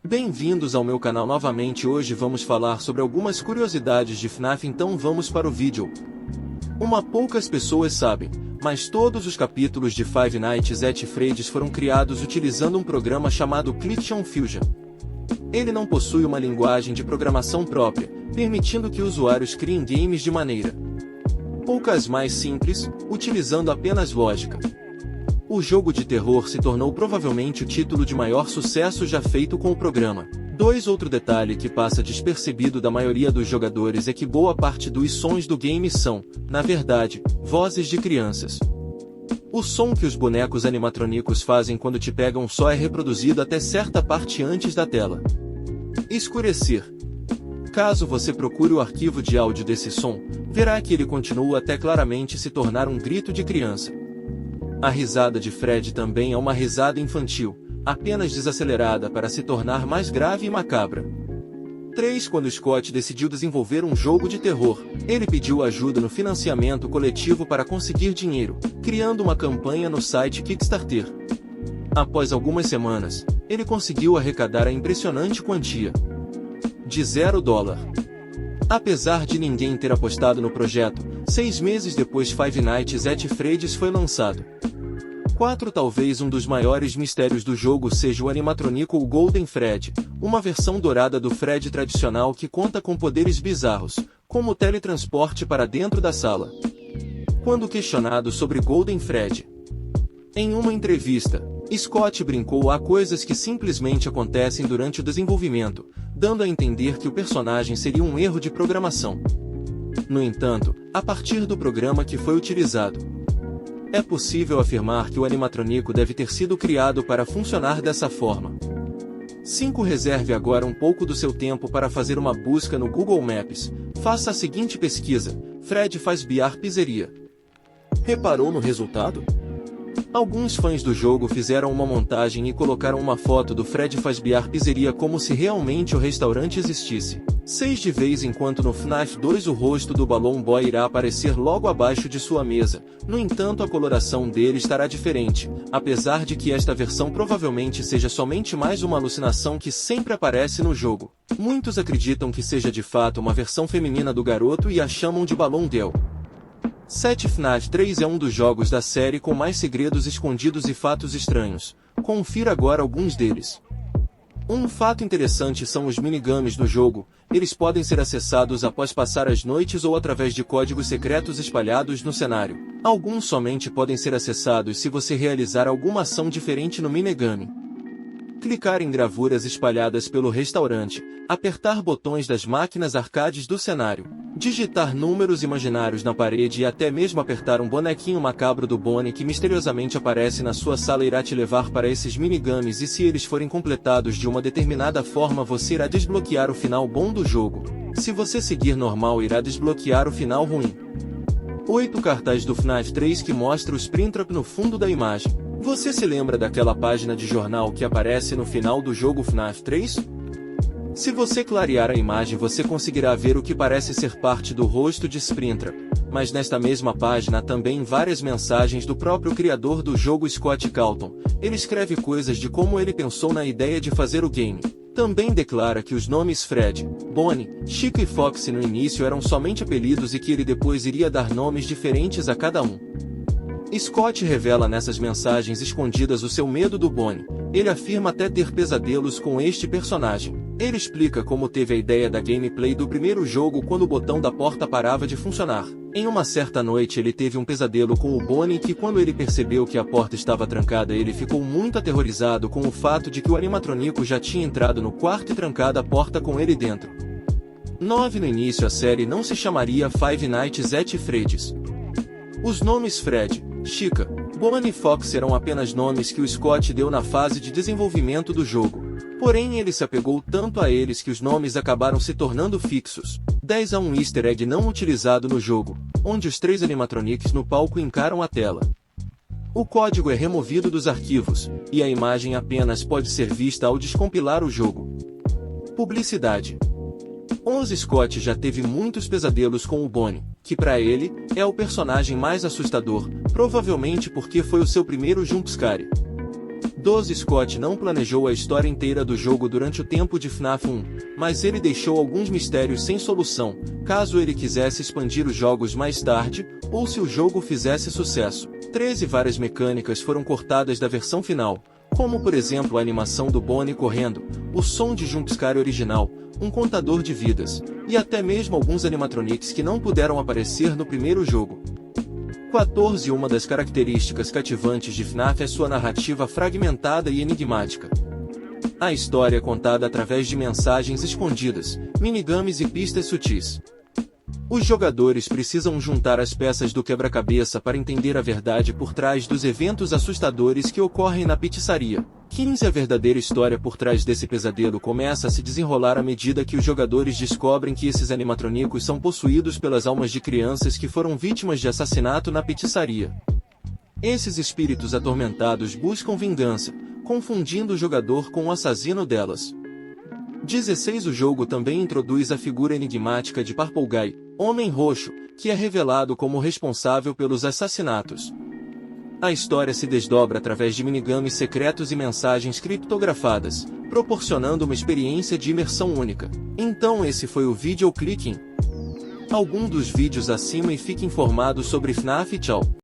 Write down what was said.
Bem-vindos ao meu canal novamente. Hoje vamos falar sobre algumas curiosidades de FNAF, então vamos para o vídeo. Poucas pessoas sabem, mas todos os capítulos de Five Nights at Freddy's foram criados utilizando um programa chamado Clicktion Fusion. Ele não possui uma linguagem de programação própria, permitindo que usuários criem games de maneira poucas mais simples, utilizando apenas lógica. O jogo de terror se tornou provavelmente o título de maior sucesso já feito com o programa. Outro detalhe que passa despercebido da maioria dos jogadores é que boa parte dos sons do game são, na verdade, vozes de crianças. O som que os bonecos animatrônicos fazem quando te pegam só é reproduzido até certa parte antes da tela escurecer. Caso você procure o arquivo de áudio desse som, verá que ele continua até claramente se tornar um grito de criança. A risada de Fred também é uma risada infantil, apenas desacelerada para se tornar mais grave e macabra. Quando Scott decidiu desenvolver um jogo de terror, ele pediu ajuda no financiamento coletivo para conseguir dinheiro, criando uma campanha no site Kickstarter. Após algumas semanas, ele conseguiu arrecadar a impressionante quantia de $0. Apesar de ninguém ter apostado no projeto, 6 meses depois Five Nights at Freddy's foi lançado. Talvez um dos maiores mistérios do jogo seja o animatrônico Golden Fred, uma versão dourada do Fred tradicional que conta com poderes bizarros, como o teletransporte para dentro da sala. Quando questionado sobre Golden Fred em uma entrevista, Scott brincou: há coisas que simplesmente acontecem durante o desenvolvimento, dando a entender que o personagem seria um erro de programação. No entanto, a partir do programa que foi utilizado, é possível afirmar que o animatrônico deve ter sido criado para funcionar dessa forma. Reserve agora um pouco do seu tempo para fazer uma busca no Google Maps. Faça a seguinte pesquisa: Fred Fazbear Pizzeria. Reparou no resultado? Alguns fãs do jogo fizeram uma montagem e colocaram uma foto do Fred Fazbear Pizzeria como se realmente o restaurante existisse. De vez em quando no FNAF 2 o rosto do Balloon Boy irá aparecer logo abaixo de sua mesa, no entanto a coloração dele estará diferente, apesar de que esta versão provavelmente seja somente mais uma alucinação que sempre aparece no jogo. Muitos acreditam que seja de fato uma versão feminina do garoto e a chamam de Balloon Girl. FNAF 3 é um dos jogos da série com mais segredos escondidos e fatos estranhos. Confira agora alguns deles. Um fato interessante são os minigames no jogo. Eles podem ser acessados após passar as noites ou através de códigos secretos espalhados no cenário. Alguns somente podem ser acessados se você realizar alguma ação diferente no minigame. Clicar em gravuras espalhadas pelo restaurante, apertar botões das máquinas arcades do cenário, digitar números imaginários na parede e até mesmo apertar um bonequinho macabro do Bonnie que misteriosamente aparece na sua sala irá te levar para esses minigames, e se eles forem completados de uma determinada forma você irá desbloquear o final bom do jogo. Se você seguir normal irá desbloquear o final ruim. 8 cartaz do FNAF 3 que mostra o Springtrap no fundo da imagem. Você se lembra daquela página de jornal que aparece no final do jogo FNAF 3? Se você clarear a imagem você conseguirá ver o que parece ser parte do rosto de Springtrap, mas nesta mesma página há também várias mensagens do próprio criador do jogo, Scott Calton. Ele escreve coisas de como ele pensou na ideia de fazer o game. Também declara que os nomes Fred, Bonnie, Chico e Foxy no início eram somente apelidos e que ele depois iria dar nomes diferentes a cada um. Scott revela nessas mensagens escondidas o seu medo do Bonnie. Ele afirma até ter pesadelos com este personagem. Ele explica como teve a ideia da gameplay do primeiro jogo quando o botão da porta parava de funcionar. Em uma certa noite ele teve um pesadelo com o Bonnie que quando ele percebeu que a porta estava trancada ele ficou muito aterrorizado com o fato de que o animatrônico já tinha entrado no quarto e trancado a porta com ele dentro. No início a série não se chamaria Five Nights at Freddy's. Os nomes Fred, Chica, Bonnie e Fox eram apenas nomes que o Scott deu na fase de desenvolvimento do jogo. Porém ele se apegou tanto a eles que os nomes acabaram se tornando fixos. Há um easter egg não utilizado no jogo, onde os 3 animatronics no palco encaram a tela. O código é removido dos arquivos, e a imagem apenas pode ser vista ao descompilar o jogo. Publicidade. Scott já teve muitos pesadelos com o Bonnie, que para ele, é o personagem mais assustador, provavelmente porque foi o seu primeiro jumpscare. 12 Scott não planejou a história inteira do jogo durante o tempo de FNAF 1, mas ele deixou alguns mistérios sem solução, caso ele quisesse expandir os jogos mais tarde, ou se o jogo fizesse sucesso. 13 Várias mecânicas foram cortadas da versão final, como por exemplo a animação do Bonnie correndo, o som de jumpscare original, um contador de vidas, e até mesmo alguns animatronics que não puderam aparecer no primeiro jogo. 14 Uma das características cativantes de FNAF é sua narrativa fragmentada e enigmática. A história é contada através de mensagens escondidas, minigames e pistas sutis. Os jogadores precisam juntar as peças do quebra-cabeça para entender a verdade por trás dos eventos assustadores que ocorrem na pizzaria. 15 A verdadeira história por trás desse pesadelo começa a se desenrolar à medida que os jogadores descobrem que esses animatronicos são possuídos pelas almas de crianças que foram vítimas de assassinato na pizzaria. Esses espíritos atormentados buscam vingança, confundindo o jogador com o assassino delas. 16 O jogo também introduz a figura enigmática de Purple Guy, Homem Roxo, que é revelado como responsável pelos assassinatos. A história se desdobra através de minigames secretos e mensagens criptografadas, proporcionando uma experiência de imersão única. Então esse foi o vídeo. Clique em algum dos vídeos acima e fique informado sobre FNAF. Tchau!